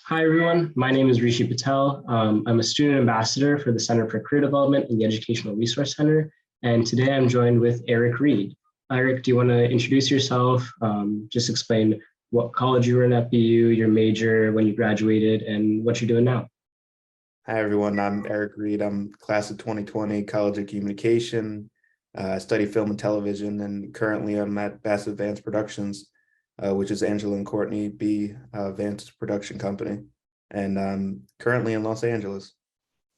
Hi, everyone. My name is Rishi Patel. I'm a student ambassador for the Center for Career Development in the Educational Resource Center. And today I'm joined with Reid. Eric, do you want to introduce yourself? Just explain what college you were in at BU, your major, when you graduated, and what you're doing now. Hi, everyone. I'm Reid. I'm class of 2020, College of Communication. I study film and television, and currently I'm at Bass Advanced Productions, which is Angela and Courtney B. Advanced Production Company. And I'm currently in Los Angeles.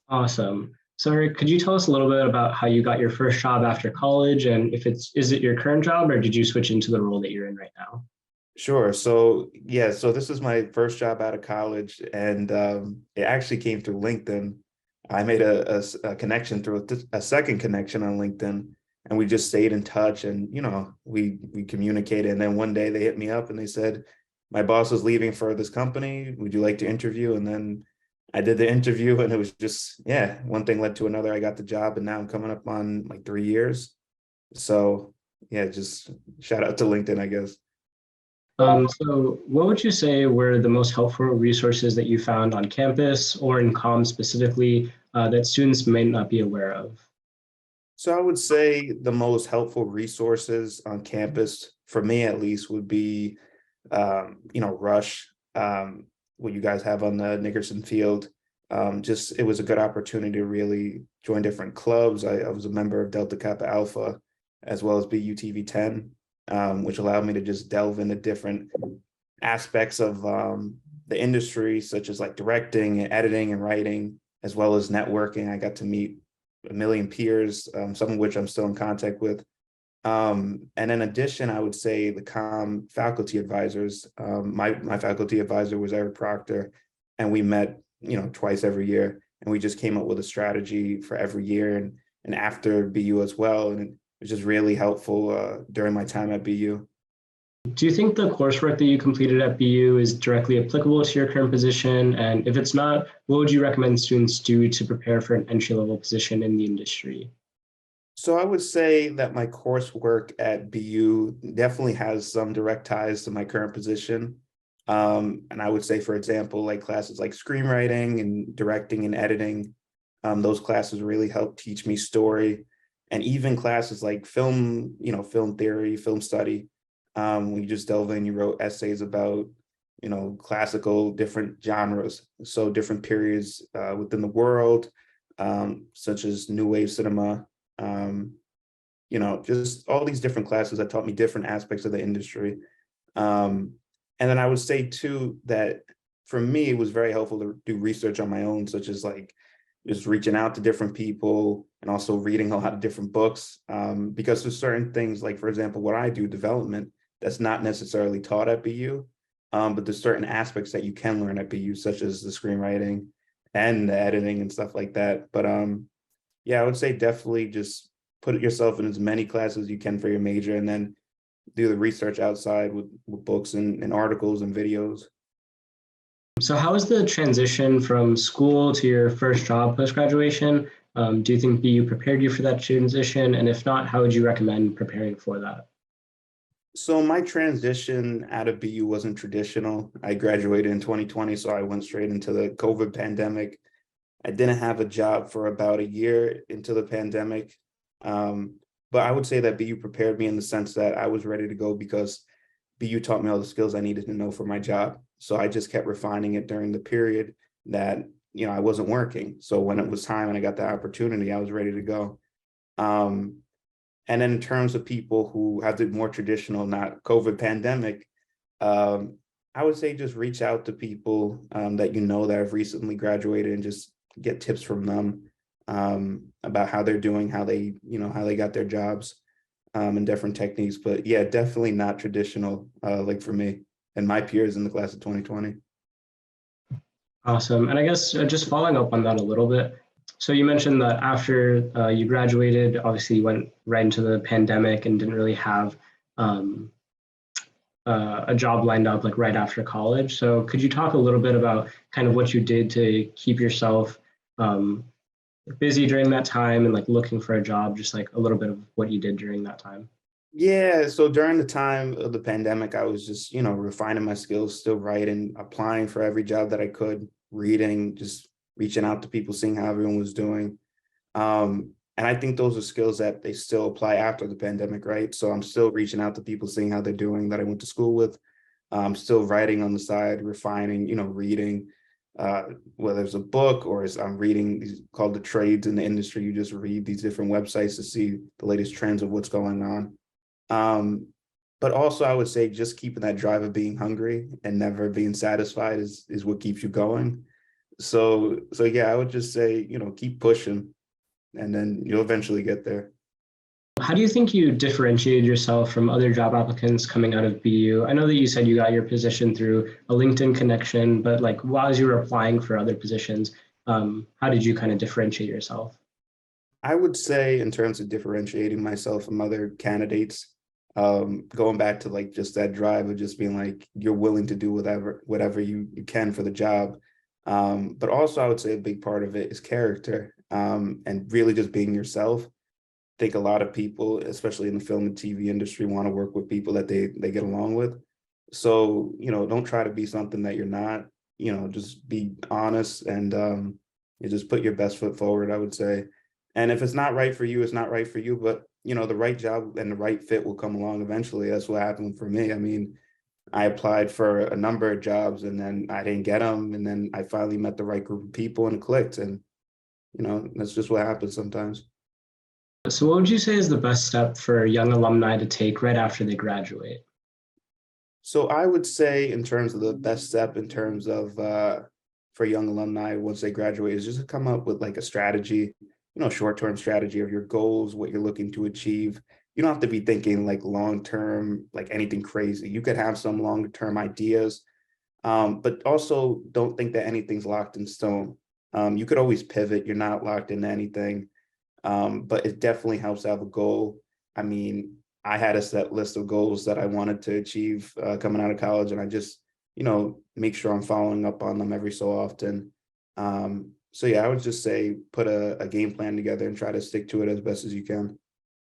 Awesome. So, Eric, could you tell us a little bit about how you got your first job after college, and is it your current job, or did you switch into the role that you're in right now? Sure. So this is my first job out of college, and it actually came through LinkedIn. I made a connection through a second connection on LinkedIn, and we just stayed in touch, and we communicated. And then one day they hit me up and they said, "My boss is leaving for this company. Would you like to interview?" And then I did the interview, and it was just, yeah, one thing led to another. I got the job, and now I'm coming up on like 3 years. So yeah, just shout out to LinkedIn, I guess. So what would you say were the most helpful resources that you found on campus or in COM specifically that students may not be aware of? So I would say the most helpful resources on campus, for me at least, would be, Rush, what you guys have on the Nickerson field. Just it was a good opportunity to really join different clubs. I was a member of Delta Kappa Alpha, as well as BUTV 10, which allowed me to just delve into different aspects of the industry, such as like directing and editing and writing, as well as networking. I got to meet a million peers, some of which I'm still in contact with. And in addition, I would say the faculty advisors. My faculty advisor was Eric Proctor, and we met, twice every year, and we just came up with a strategy for every year and after BU as well. And it was just really helpful during my time at BU. Do you think the coursework that you completed at BU is directly applicable to your current position? And if it's not, what would you recommend students do to prepare for an entry-level position in the industry? So I would say that my coursework at BU definitely has some direct ties to my current position. And I would say, for example, like classes like screenwriting and directing and editing, those classes really help teach me story. And even classes like film, film theory, film study, when you just delve in, you wrote essays about, classical different genres, so different periods within the world, such as New Wave cinema, just all these different classes that taught me different aspects of the industry. And then I would say too that for me, it was very helpful to do research on my own, such as like just reaching out to different people and also reading a lot of different books. Because there's certain things, like for example, what I do, development, that's not necessarily taught at BU, but there's certain aspects that you can learn at BU, such as the screenwriting and the editing and stuff like that. But yeah, I would say definitely just put yourself in as many classes as you can for your major, and then do the research outside with books and articles and videos. So how was the transition from school to your first job post-graduation? Do you think BU prepared you for that transition? And if not, how would you recommend preparing for that? So my transition out of BU wasn't traditional. I graduated in 2020, so I went straight into the COVID pandemic. I didn't have a job for about a year into the pandemic. But I would say that BU prepared me in the sense that I was ready to go because BU taught me all the skills I needed to know for my job. So I just kept refining it during the period that, I wasn't working. So when it was time and I got the opportunity, I was ready to go. And then in terms of people who have the more traditional, not COVID pandemic, I would say just reach out to people that that have recently graduated and just get tips from them about how they're doing, how they got their jobs, and different techniques. But yeah, definitely not traditional, like for me and my peers in the class of 2020. Awesome. And I guess just following up on that a little bit. So you mentioned that after you graduated, obviously you went right into the pandemic and didn't really have um, a job lined up like right after college. So could you talk a little bit about kind of what you did to keep yourself um, busy during that time and like looking for a job, just like a little bit of what you did during that time? Yeah, so during the time of the pandemic, I was just, refining my skills, still writing, applying for every job that I could, reading, just reaching out to people, seeing how everyone was doing. And I think those are skills that they still apply after the pandemic, right? So I'm still reaching out to people, seeing how they're doing that I went to school with. Still writing on the side, refining, reading, uh, whether it's a book or as I'm reading these called the trades in the industry. You just read these different websites to see the latest trends of what's going on. Um, but also I would say just keeping that drive of being hungry and never being satisfied is what keeps you going. So yeah, I would just say, keep pushing and then you'll eventually get there. How do you think you differentiated yourself from other job applicants coming out of BU? I know that you said you got your position through a LinkedIn connection, but like while you were applying for other positions, how did you kind of differentiate yourself? I would say in terms of differentiating myself from other candidates, going back to like just that drive of just being like you're willing to do whatever you can for the job. But also I would say a big part of it is character, and really just being yourself. I think a lot of people, especially in the film and TV industry, want to work with people that they get along with. So, don't try to be something that you're not, just be honest and you just put your best foot forward, I would say. And if it's not right for you, it's not right for you. But, the right job and the right fit will come along eventually. That's what happened for me. I mean, I applied for a number of jobs and then I didn't get them. And then I finally met the right group of people and it clicked. And, that's just what happens sometimes. So, what would you say is the best step for young alumni to take right after they graduate? So I would say in terms of the best step in terms of for young alumni once they graduate is just to come up with like a strategy, short-term strategy of your goals, what you're looking to achieve. You don't have to be thinking like long-term, like anything crazy. You could have some long-term ideas, but also don't think that anything's locked in stone. You could always pivot. You're not locked into anything, but it definitely helps to have a goal. I mean, I had a set list of goals that I wanted to achieve coming out of college, and I just, make sure I'm following up on them every so often. So yeah, I would just say put a game plan together and try to stick to it as best as you can.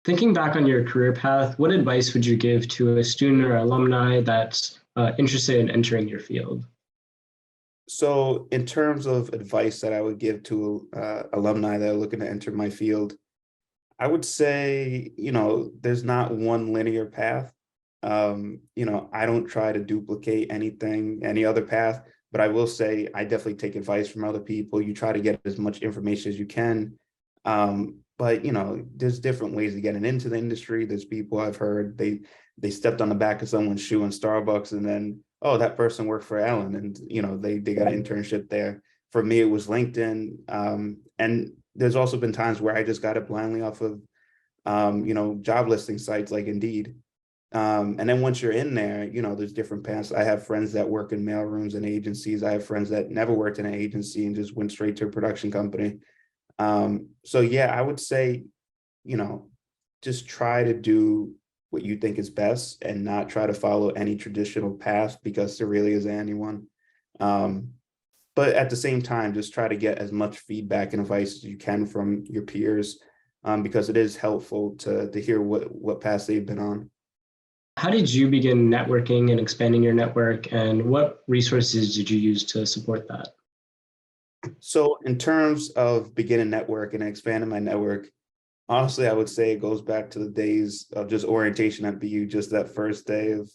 Thinking back on your career path, what advice would you give to a student or alumni that's interested in entering your field? So in terms of advice that I would give to alumni that are looking to enter my field, I would say, there's not one linear path. I don't try to duplicate any other path, but I will say I definitely take advice from other people. You try to get as much information as you can. But there's different ways of getting into the industry. There's people I've heard they stepped on the back of someone's shoe in Starbucks and then, oh, that person worked for Ellen and they got an internship there. For me, it was LinkedIn. And there's also been times where I just got it blindly off of job listing sites like Indeed. And then once you're in there, there's different paths. I have friends that work in mailrooms and agencies. I have friends that never worked in an agency and just went straight to a production company. So yeah, I would say, you know, just try to do what you think is best and not try to follow any traditional path because there really isn't anyone. Um, but at the same time, just try to get as much feedback and advice as you can from your peers, because it is helpful to hear what paths they've been on. How did you begin networking and expanding your network, and what resources did you use to support that? So in terms of beginning network and expanding my network, honestly, I would say it goes back to the days of just orientation at BU, just that first day of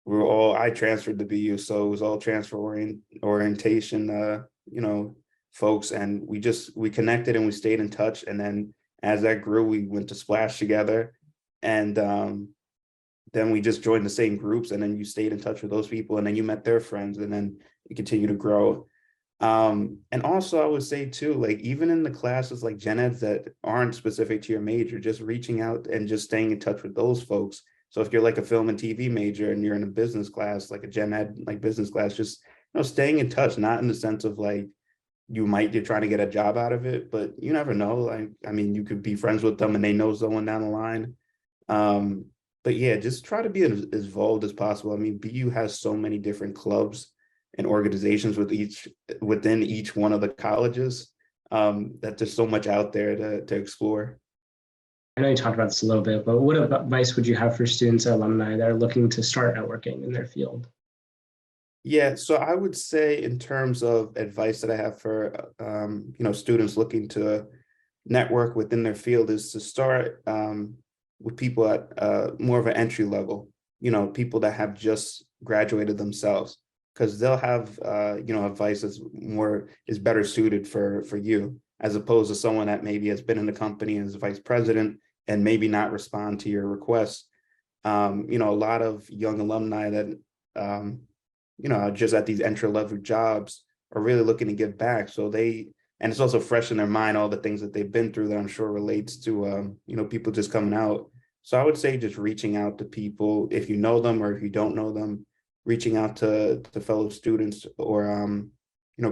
I transferred to BU, so it was all orientation, folks, and we connected and we stayed in touch. And then as that grew, we went to Splash together, and then we just joined the same groups, and then you stayed in touch with those people, and then you met their friends, and then you continue to grow. And also I would say too, like even in the classes like gen eds that aren't specific to your major, just reaching out and just staying in touch with those folks. So if you're like a film and TV major and you're in a business class, like a gen ed like business class, just staying in touch, not in the sense of like you're trying to get a job out of it, but you never know. Like I mean, you could be friends with them and they know someone down the line. Um, but yeah, just try to be as involved as possible. I mean, BU has so many different clubs and organizations within each one of the colleges, that there's so much out there to explore. I know you talked about this a little bit, but what advice would you have for students and alumni that are looking to start networking in their field? Yeah, so I would say in terms of advice that I have for students looking to network within their field is to start with people at more of an entry level, people that have just graduated themselves, because they'll have advice is better suited for you, as opposed to someone that maybe has been in the company as a vice president and maybe not respond to your requests. A lot of young alumni that just at these entry level jobs are really looking to give back. And it's also fresh in their mind, all the things that they've been through that I'm sure relates to, people just coming out. So I would say just reaching out to people, if you know them or if you don't know them, reaching out to fellow students or,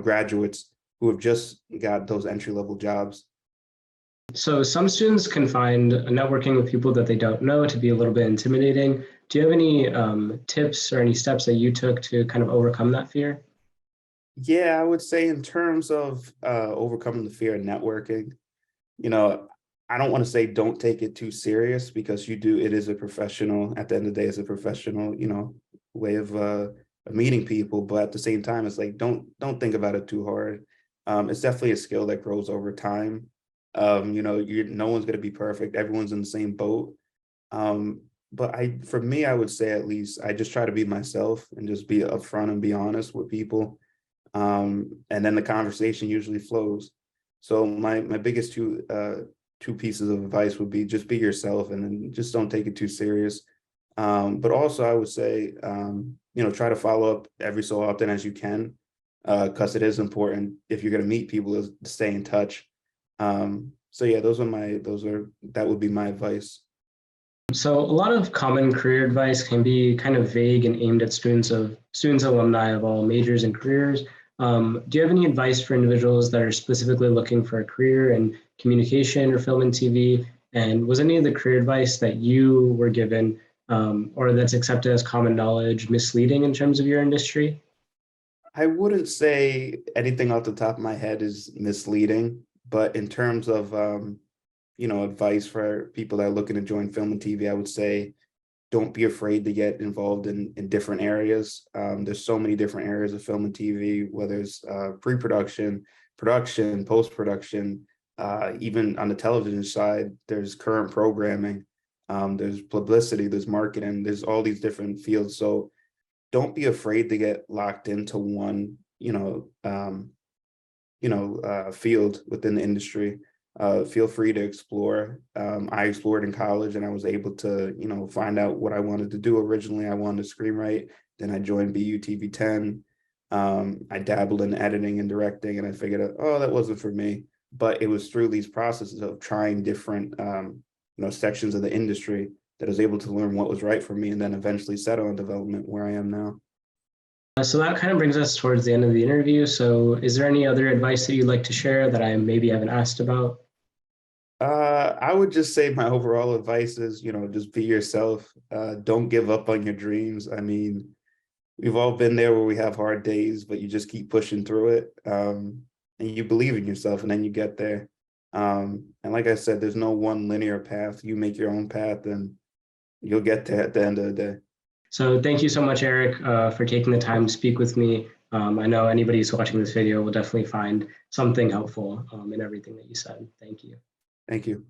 graduates who have just got those entry level jobs. So some students can find networking with people that they don't know to be a little bit intimidating. Do you have any tips or any steps that you took to kind of overcome that fear? Yeah, I would say in terms of overcoming the fear of networking, you know, I don't want to say don't take it too serious, because it is a professional, at the end of the day, it's a professional, way of meeting people. But at the same time, it's like, don't think about it too hard. It's definitely a skill that grows over time. No one's going to be perfect. Everyone's in the same boat. But for me, I would say, at least, I just try to be myself and just be upfront and be honest with people. And then the conversation usually flows. So my biggest two pieces of advice would be just be yourself, and then just don't take it too serious. But also I would say, try to follow up every so often as you can, because it is important, if you're going to meet people, is to stay in touch. So yeah, that would be my advice. So a lot of common career advice can be kind of vague and aimed at students alumni of all majors and careers. Do you have any advice for individuals that are specifically looking for a career in communication or film and TV? And was any of the career advice that you were given or that's accepted as common knowledge misleading in terms of your industry? I wouldn't say anything off the top of my head is misleading, but in terms of advice for people that are looking to join film and TV, I would say don't be afraid to get involved in different areas. There's so many different areas of film and TV, whether it's pre-production, production, post-production, even on the television side, there's current programming, there's publicity, there's marketing, there's all these different fields. So don't be afraid to get locked into one, field within the industry. Feel free to explore. I explored in college, and I was able to, find out what I wanted to do. Originally, I wanted to screenwrite. Then I joined BU TV 10. I dabbled in editing and directing, and I figured out, oh, that wasn't for me. But it was through these processes of trying different, sections of the industry that I was able to learn what was right for me, and then eventually settle on development where I am now. So that kind of brings us towards the end of the interview. So is there any other advice that you'd like to share that I maybe haven't asked about? I would just say my overall advice is, just be yourself. Don't give up on your dreams. I mean, we've all been there where we have hard days, but you just keep pushing through it. And you believe in yourself, and then you get there. And like I said, there's no one linear path. You make your own path, and you'll get there at the end of the day. So thank you so much, Eric, for taking the time to speak with me. I know anybody who's watching this video will definitely find something helpful in everything that you said. Thank you. Thank you.